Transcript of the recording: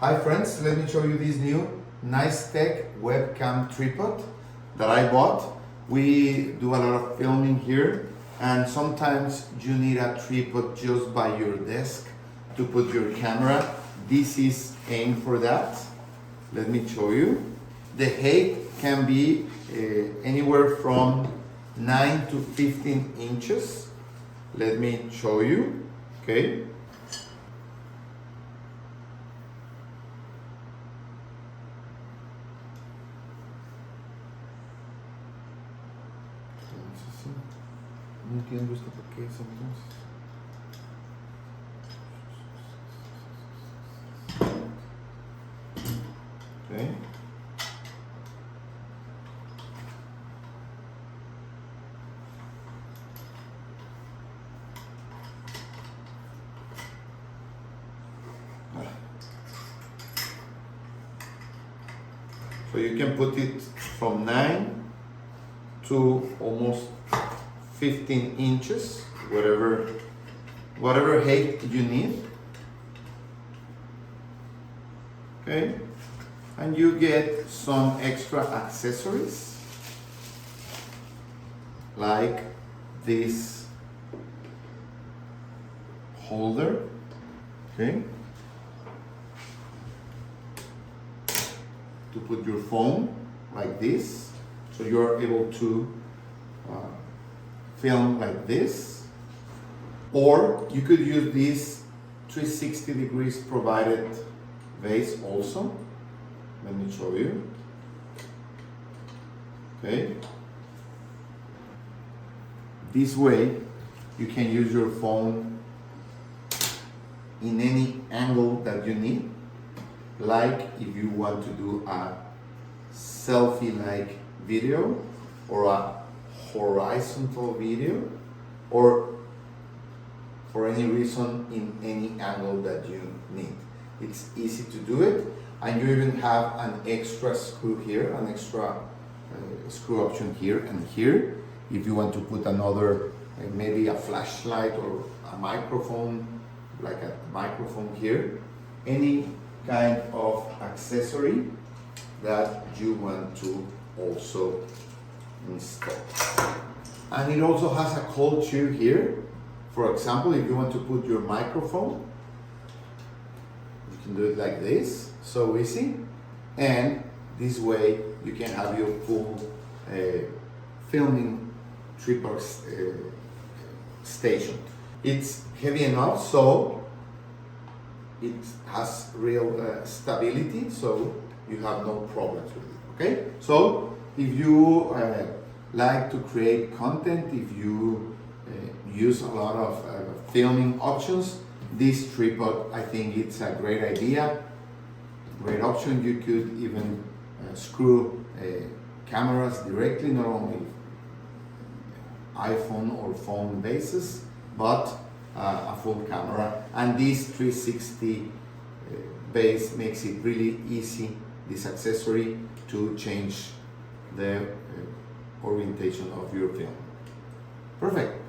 Hi friends, let me show you this new Nycetek Webcam Tripod that I bought. We do a lot of filming here and sometimes you need a tripod just by your desk to put your camera. This is aimed for that. Let me show you. The height can be anywhere from 9 to 15 inches. Let me show you, okay? No entiendo esto por qué es entonces. Okay. So you can put it from 9 to almost 15 inches, whatever height you need. Okay, and you get some extra accessories like this holder, okay, to put your phone like this, so you are able to film like this, or you could use this 360 degrees provided vase also. Let me show you. Okay, this way you can use your phone in any angle that you need, like if you want to do a selfie like video or a horizontal video, or for any reason in any angle that you need. It's easy to do it, and you even have an extra screw here, an extra screw option here and here if you want to put another, maybe a flashlight or a microphone, like a microphone here, any kind of accessory that you want to also install. And it also has a cold chair here. For example, if you want to put your microphone, you can do it like this, so easy. And this way you can have your full filming tripod station. It's heavy enough, so it has real stability, so you have no problems with it, okay? So if you like to create content, if you use a lot of filming options, this tripod, I think it's a great idea, great option. You could even screw cameras directly, not only iPhone or phone bases, but a full camera. And this 360 base makes it really easy, this accessory, to change the orientation of your film. Perfect.